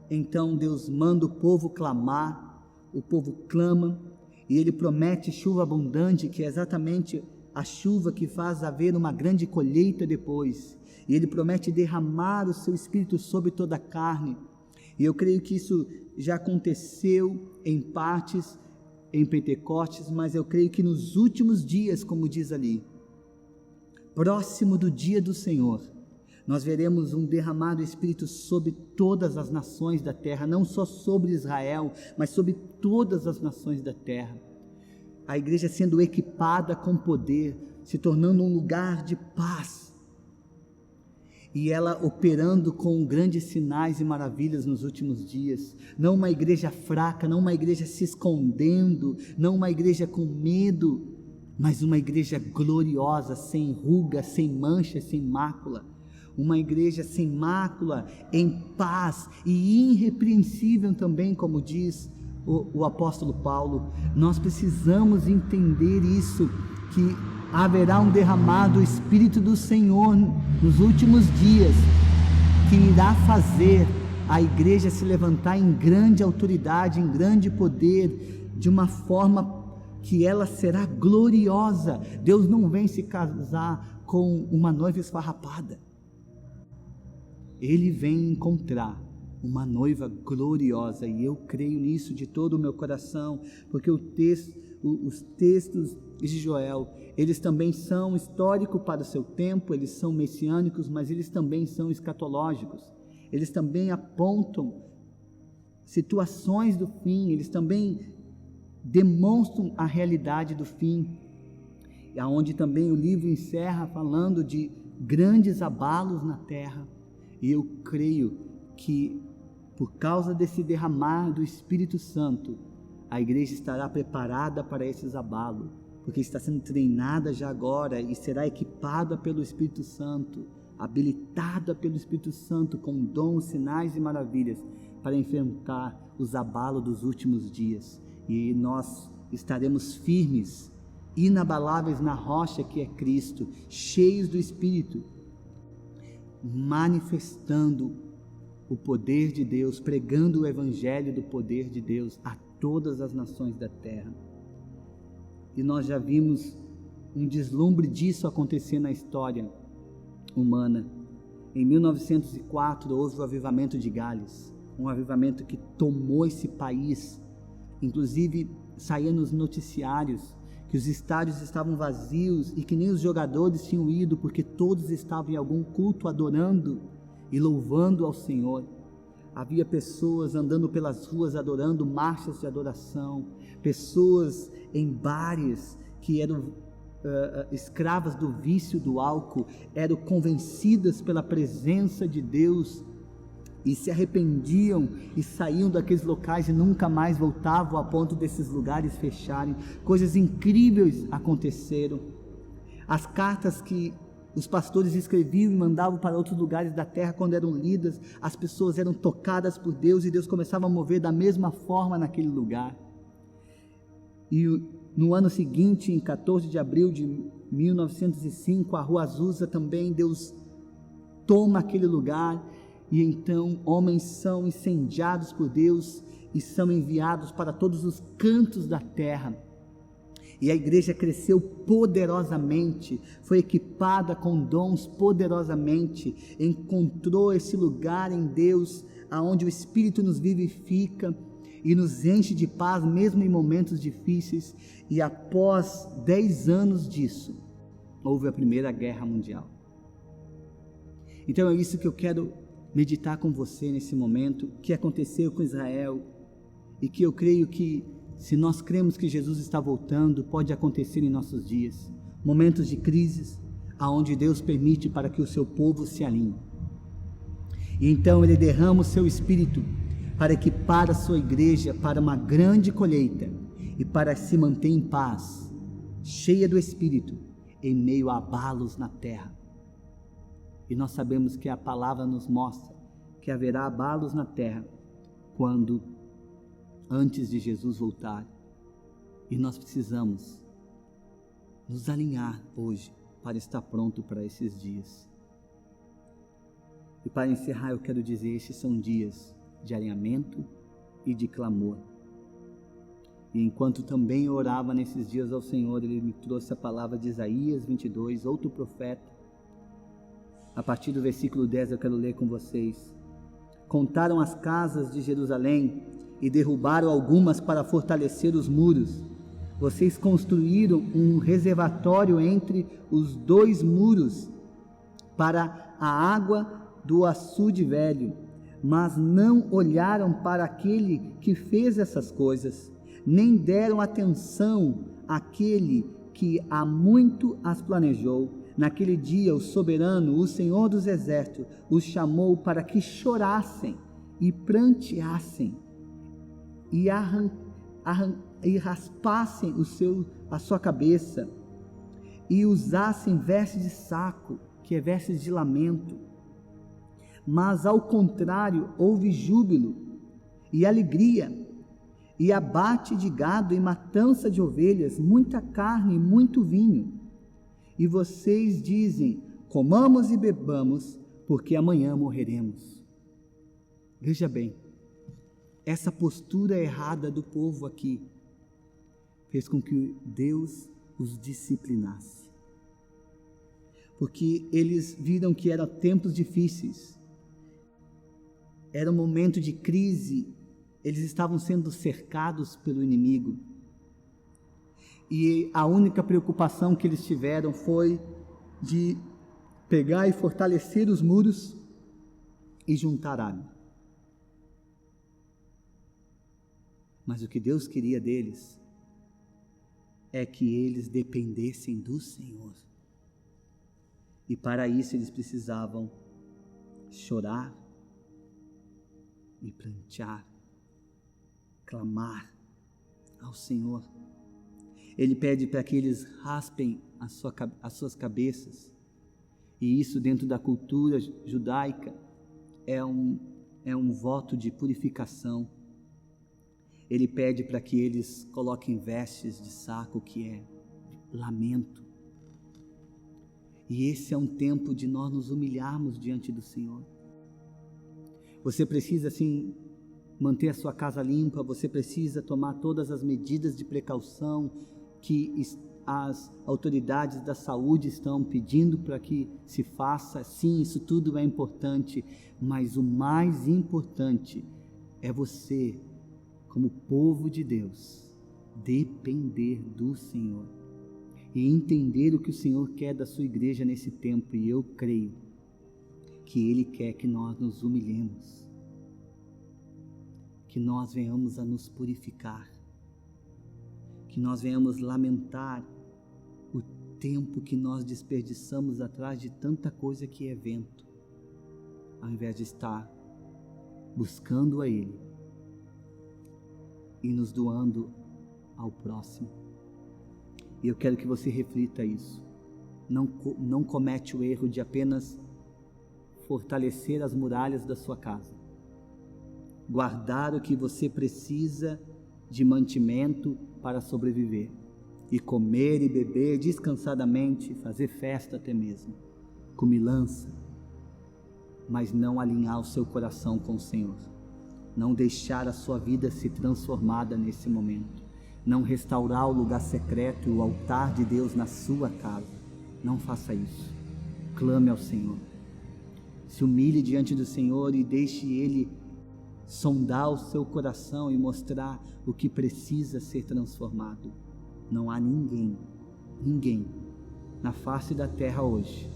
então Deus manda o povo clamar, o povo clama, e Ele promete chuva abundante, que é exatamente a chuva que faz haver uma grande colheita depois, e Ele promete derramar o seu Espírito sobre toda a carne, e eu creio que isso já aconteceu em partes, em Pentecostes, mas eu creio que nos últimos dias, como diz ali, próximo do dia do Senhor, nós veremos um derramar do Espírito sobre todas as nações da terra, não só sobre Israel, mas sobre todas as nações da terra. A igreja sendo equipada com poder, se tornando um lugar de paz, e ela operando com grandes sinais e maravilhas nos últimos dias. Não uma igreja fraca, não uma igreja se escondendo, não uma igreja com medo, mas uma igreja gloriosa, sem ruga, sem mancha, sem mácula. Uma igreja sem mácula, em paz e irrepreensível também, como diz o apóstolo Paulo. Nós precisamos entender isso, que haverá um derramar do Espírito do Senhor nos últimos dias, que irá fazer a igreja se levantar em grande autoridade, em grande poder, de uma forma que ela será gloriosa. Deus não vem se casar com uma noiva esfarrapada, Ele vem encontrar uma noiva gloriosa, e eu creio nisso de todo o meu coração, porque os textos de Joel, eles também são históricos para o seu tempo, eles são messiânicos, mas eles também são escatológicos, eles também apontam situações do fim, eles também demonstram a realidade do fim, aonde também o livro encerra falando de grandes abalos na terra. E eu creio que por causa desse derramar do Espírito Santo, a igreja estará preparada para esses abalos, porque está sendo treinada já agora e será equipada pelo Espírito Santo, habilitada pelo Espírito Santo com dons, sinais e maravilhas para enfrentar os abalos dos últimos dias. E nós estaremos firmes, inabaláveis na rocha que é Cristo, cheios do Espírito, manifestando o poder de Deus, pregando o evangelho do poder de Deus a todas as nações da terra. E nós já vimos um deslumbre disso acontecer na história humana. Em 1904 houve o avivamento de Gales, um avivamento que tomou esse país. Inclusive saía nos noticiários que os estádios estavam vazios e que nem os jogadores tinham ido, porque todos estavam em algum culto adorando e louvando ao Senhor. Havia pessoas andando pelas ruas adorando, marchas de adoração, pessoas em bares que eram escravas do vício do álcool, eram convencidas pela presença de Deus e se arrependiam e saíam daqueles locais e nunca mais voltavam, a ponto desses lugares fecharem. Coisas incríveis aconteceram. As cartas que os pastores escreviam e mandavam para outros lugares da terra, quando eram lidas, as pessoas eram tocadas por Deus e Deus começava a mover da mesma forma naquele lugar. E no ano seguinte, em 14 de abril de 1905, a Rua Azusa também, Deus toma aquele lugar E então homens são incendiados por Deus e são enviados para todos os cantos da terra. E a igreja cresceu poderosamente, foi equipada com dons poderosamente, encontrou esse lugar em Deus, aonde o Espírito nos vivifica e nos enche de paz, mesmo em momentos difíceis. E após 10 anos disso, houve a Primeira Guerra Mundial. Então é isso que eu quero meditar com você nesse momento, que aconteceu com Israel, e que eu creio que, se nós cremos que Jesus está voltando, pode acontecer em nossos dias, momentos de crises, aonde Deus permite para que o seu povo se alinhe. E então Ele derrama o seu Espírito para equipar a sua igreja para uma grande colheita e para se manter em paz, cheia do Espírito, em meio a abalos na terra. E nós sabemos que a palavra nos mostra que haverá abalos na terra antes de Jesus voltar. E nós precisamos nos alinhar hoje para estar pronto para esses dias. E para encerrar, eu quero dizer, esses são dias de alinhamento e de clamor. E enquanto também eu orava nesses dias ao Senhor, Ele me trouxe a palavra de Isaías 22, outro profeta. A partir do versículo 10 eu quero ler com vocês. Contaram as casas de Jerusalém e derrubaram algumas para fortalecer os muros. Vocês construíram um reservatório entre os 2 muros para a água do açude velho, mas não olharam para aquele que fez essas coisas, nem deram atenção àquele que há muito as planejou. Naquele dia o soberano, o Senhor dos exércitos, os chamou para que chorassem e pranteassem e raspassem a sua cabeça e usassem vestes de saco, que é vestes de lamento. Mas ao contrário, houve júbilo e alegria, e abate de gado e matança de ovelhas, muita carne e muito vinho. E vocês dizem: comamos e bebamos, porque amanhã morreremos. Veja bem, essa postura errada do povo aqui fez com que Deus os disciplinasse, porque eles viram que eram tempos difíceis, era um momento de crise, eles estavam sendo cercados pelo inimigo, e a única preocupação que eles tiveram foi de pegar e fortalecer os muros e juntar água. Mas o que Deus queria deles é que eles dependessem do Senhor. E para isso eles precisavam chorar e prantear, clamar ao Senhor. Ele pede para que eles raspem as suas cabeças. E isso, dentro da cultura judaica, é um voto de purificação. Ele pede para que eles coloquem vestes de saco, que é lamento. E esse é um tempo de nós nos humilharmos diante do Senhor. Você precisa, sim, manter a sua casa limpa, você precisa tomar todas as medidas de precaução que as autoridades da saúde estão pedindo para que se faça. Sim, isso tudo é importante, mas o mais importante é você, como povo de Deus, depender do Senhor e entender o que o Senhor quer da sua igreja nesse tempo. E eu creio que Ele quer que nós nos humilhemos, que nós venhamos a nos purificar, que nós venhamos lamentar o tempo que nós desperdiçamos atrás de tanta coisa que é vento, ao invés de estar buscando a Ele e nos doando ao próximo. E eu quero que você reflita isso. Não comete o erro de apenas fortalecer as muralhas da sua casa, guardar o que você precisa de mantimento para sobreviver, e comer e beber descansadamente, fazer festa até mesmo, comilança. mas não alinhar o seu coração com o Senhor, não deixar a sua vida ser transformada nesse momento, não restaurar o lugar secreto e o altar de Deus na sua casa. Não faça isso. Clame ao Senhor, se humilhe diante do Senhor e deixe Ele sondar o seu coração e mostrar o que precisa ser transformado. Não há ninguém na face da terra hoje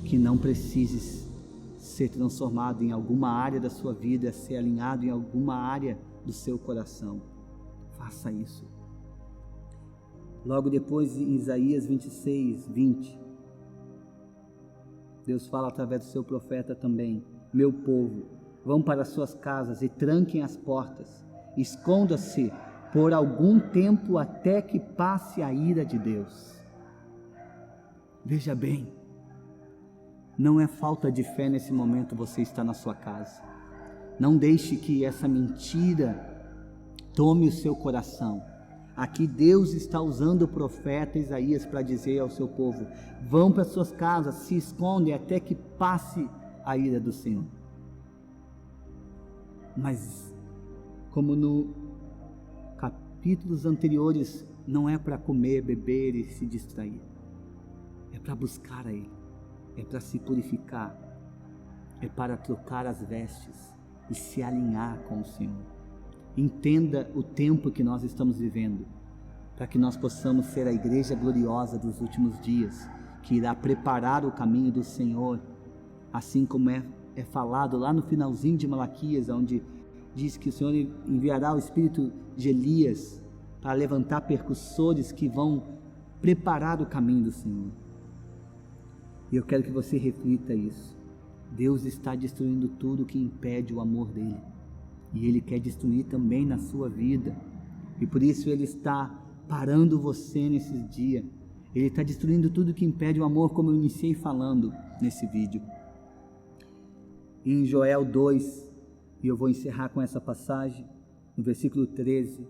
que não precise ser transformado em alguma área da sua vida, ser alinhado em alguma área do seu coração. Faça isso. Logo depois, em Isaías 26, 20, Deus fala através do seu profeta também: meu povo, vão para suas casas e tranquem as portas, esconda-se por algum tempo até que passe a ira de Deus. Veja bem, não é falta de fé nesse momento você estar na sua casa. Não deixe que essa mentira tome o seu coração. Aqui Deus está usando o profeta Isaías para dizer ao seu povo: vão para suas casas, se escondem até que passe a ira do Senhor. Mas, como no capítulos anteriores, não é para comer, beber e se distrair. É para buscar a Ele, é para se purificar, é para trocar as vestes e se alinhar com o Senhor. Entenda o tempo que nós estamos vivendo, para que nós possamos ser a igreja gloriosa dos últimos dias, que irá preparar o caminho do Senhor, assim como é falado lá no finalzinho de Malaquias, onde diz que o Senhor enviará o espírito de Elias para levantar percussores que vão preparar o caminho do Senhor. E eu quero que você reflita isso. Deus está destruindo tudo que impede o amor dele, e Ele quer destruir também na sua vida, e por isso Ele está parando você nesse dia. Ele está destruindo tudo que impede o amor, como eu iniciei falando nesse vídeo. Em Joel 2, e eu vou encerrar com essa passagem, no versículo 13,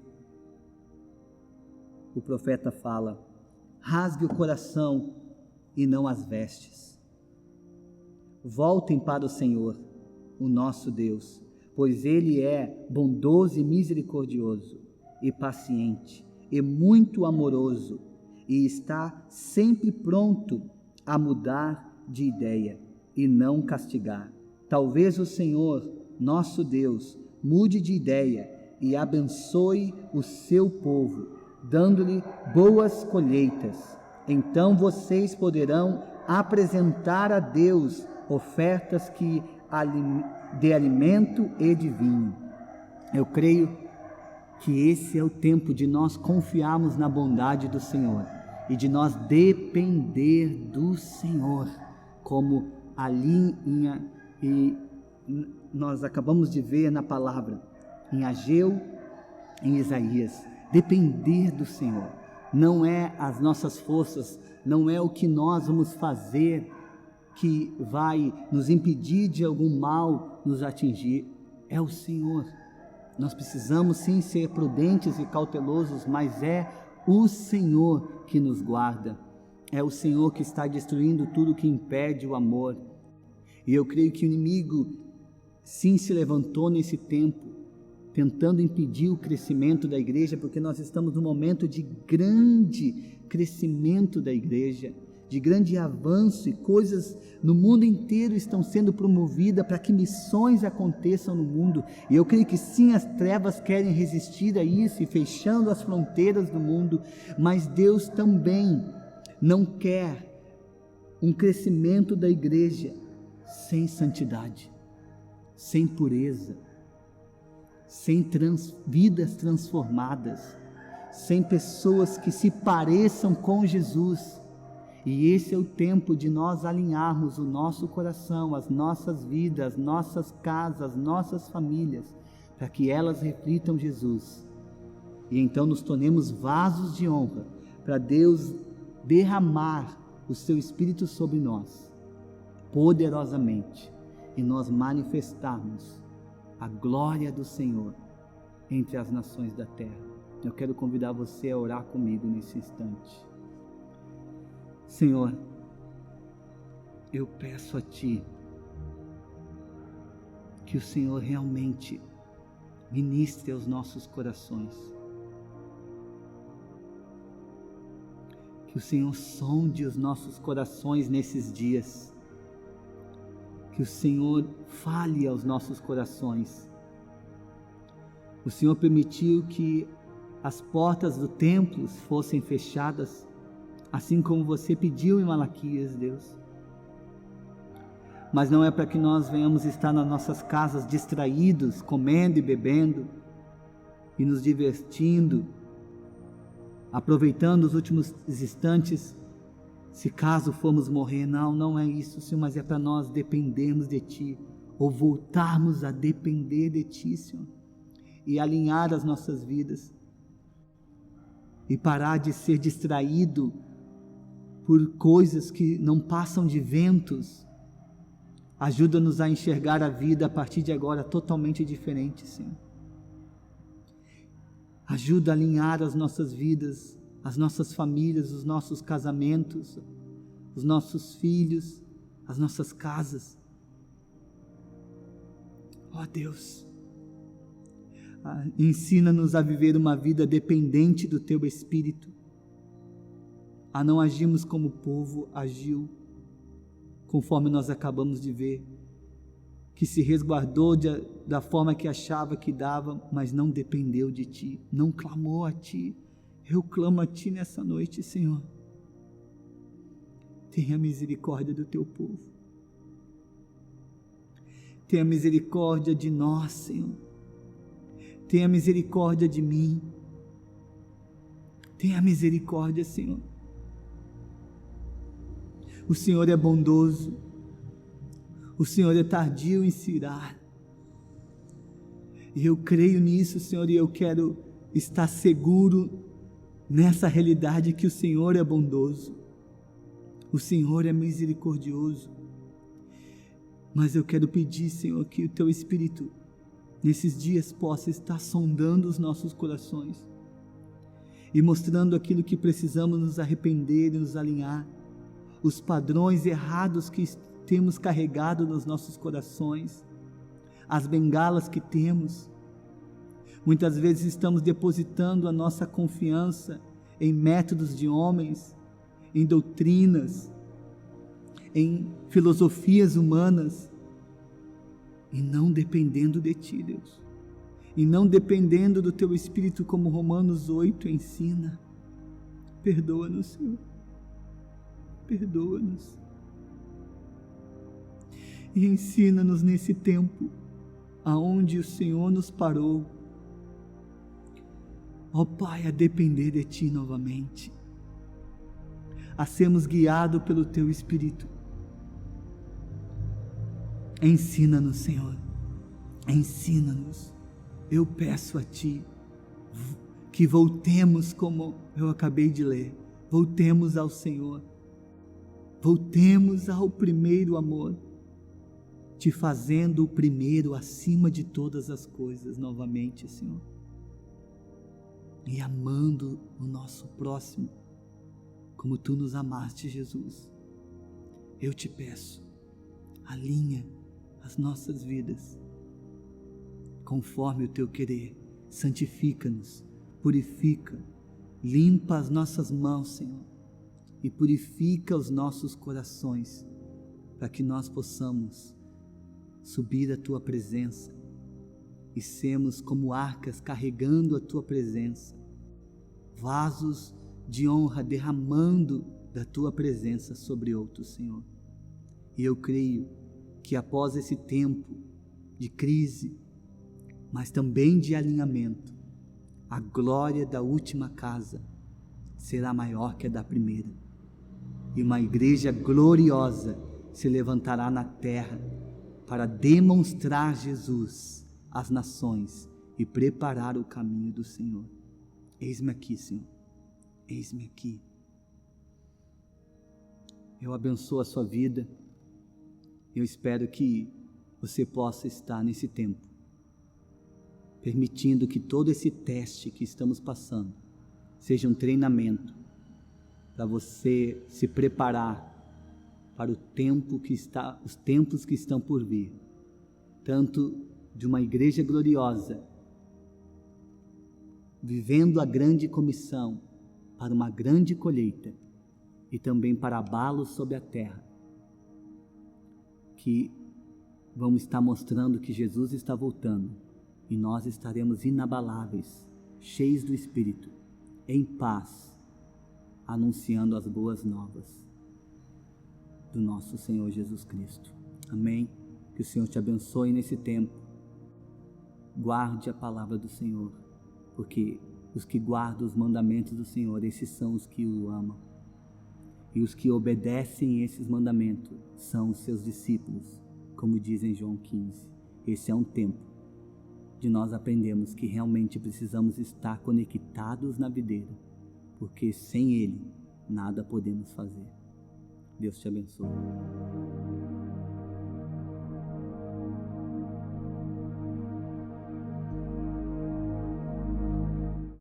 o profeta fala: rasgue o coração e não as vestes. Voltem para o Senhor, o nosso Deus, pois Ele é bondoso e misericordioso, e paciente, e muito amoroso, e está sempre pronto a mudar de ideia e não castigar. Talvez o Senhor, nosso Deus, mude de ideia e abençoe o seu povo, dando-lhe boas colheitas. Então vocês poderão apresentar a Deus ofertas de alimento e de vinho. Eu creio que esse é o tempo de nós confiarmos na bondade do Senhor e de nós depender do Senhor, como ali nós acabamos de ver na palavra, em Ageu, em Isaías. Depender do Senhor. Não é as nossas forças, não é o que nós vamos fazer que vai nos impedir de algum mal nos atingir, é o Senhor. Nós precisamos sim ser prudentes e cautelosos, mas é o Senhor que nos guarda, é o Senhor que está destruindo tudo que impede o amor. E eu creio que o inimigo sim se levantou nesse tempo, tentando impedir o crescimento da igreja, porque nós estamos num momento de grande crescimento da igreja, de grande avanço, e coisas no mundo inteiro estão sendo promovidas para que missões aconteçam no mundo. E eu creio que sim, as trevas querem resistir a isso e fechando as fronteiras do mundo, mas Deus também não quer um crescimento da igreja sem santidade, sem pureza, sem vidas transformadas, sem pessoas que se pareçam com Jesus. E esse é o tempo de nós alinharmos o nosso coração, as nossas vidas, as nossas casas, as nossas famílias, para que elas reflitam Jesus. E então nos tornemos vasos de honra para Deus derramar o seu Espírito sobre nós, poderosamente, e nós manifestarmos a glória do Senhor entre as nações da terra. Eu quero convidar você a orar comigo nesse instante. Senhor, eu peço a Ti que o Senhor realmente ministre aos nossos corações. Que o Senhor sonde os nossos corações nesses dias. Que o Senhor fale aos nossos corações. O Senhor permitiu que as portas do templo fossem fechadas, assim como você pediu em Malaquias, Deus. Mas não é para que nós venhamos estar nas nossas casas distraídos, comendo e bebendo, e nos divertindo, aproveitando os últimos instantes, se caso formos morrer. Não é isso, Senhor, mas é para nós dependermos de Ti, ou voltarmos a depender de Ti, Senhor, e alinhar as nossas vidas, e parar de ser distraído por coisas que não passam de ventos. Ajuda-nos a enxergar a vida a partir de agora totalmente diferente, Senhor. Ajuda a alinhar as nossas vidas, as nossas famílias, os nossos casamentos, os nossos filhos, as nossas casas. Ó Deus, ensina-nos a viver uma vida dependente do Teu Espírito, a não agirmos como o povo agiu, conforme nós acabamos de ver, que se resguardou da forma que achava que dava, mas não dependeu de Ti, não clamou a Ti. Eu clamo a Ti nessa noite, Senhor. Tenha misericórdia do Teu povo. Tenha misericórdia de nós, Senhor. Tenha misericórdia de mim. Tenha misericórdia, Senhor. O Senhor é bondoso. O Senhor é tardio em se irar. E eu creio nisso, Senhor, e eu quero estar seguro nessa realidade que o Senhor é bondoso. O Senhor é misericordioso. Mas eu quero pedir, Senhor, que o Teu Espírito nesses dias possa estar sondando os nossos corações e mostrando aquilo que precisamos nos arrepender e nos alinhar, os padrões errados que temos carregado nos nossos corações, as bengalas que temos. Muitas vezes estamos depositando a nossa confiança em métodos de homens, em doutrinas, em filosofias humanas, e não dependendo de Ti, Deus, e não dependendo do Teu Espírito, como Romanos 8 ensina. Perdoa-nos, Senhor, perdoa-nos, e ensina-nos nesse tempo, aonde o Senhor nos parou, ó Pai, a depender de Ti novamente, a sermos guiados pelo Teu Espírito. Ensina-nos, Senhor, ensina-nos. Eu peço a Ti que voltemos, como eu acabei de ler, voltemos ao Senhor, voltemos ao primeiro amor, Te fazendo o primeiro acima de todas as coisas novamente, Senhor, e amando o nosso próximo como Tu nos amaste, Jesus. Eu Te peço, alinha as nossas vidas conforme o Teu querer, santifica-nos, purifica, limpa as nossas mãos, Senhor, e purifica os nossos corações, para que nós possamos subir à Tua presença e sermos como arcas carregando a Tua presença, vasos de honra derramando da Tua presença sobre outros, Senhor. E eu creio que após esse tempo de crise, mas também de alinhamento, a glória da última casa será maior que a da primeira, e uma igreja gloriosa se levantará na terra para demonstrar Jesus às nações e preparar o caminho do Senhor. Eis-me aqui, Senhor, eis-me aqui. Eu abençoo a sua vida. Eu espero que você possa estar nesse tempo, permitindo que todo esse teste que estamos passando seja um treinamento para você se preparar para os tempos que estão por vir, tanto de uma igreja gloriosa, vivendo a grande comissão para uma grande colheita e também para abalos sobre a terra, que vamos estar mostrando que Jesus está voltando e nós estaremos inabaláveis, cheios do Espírito, em paz, anunciando as boas novas do nosso Senhor Jesus Cristo. Amém? Que o Senhor te abençoe nesse tempo. Guarde a palavra do Senhor, porque os que guardam os mandamentos do Senhor, esses são os que o amam. E os que obedecem esses mandamentos são os seus discípulos, como diz em João 15. Esse é um tempo de nós aprendermos que realmente precisamos estar conectados na videira, porque sem Ele nada podemos fazer. Deus te abençoe.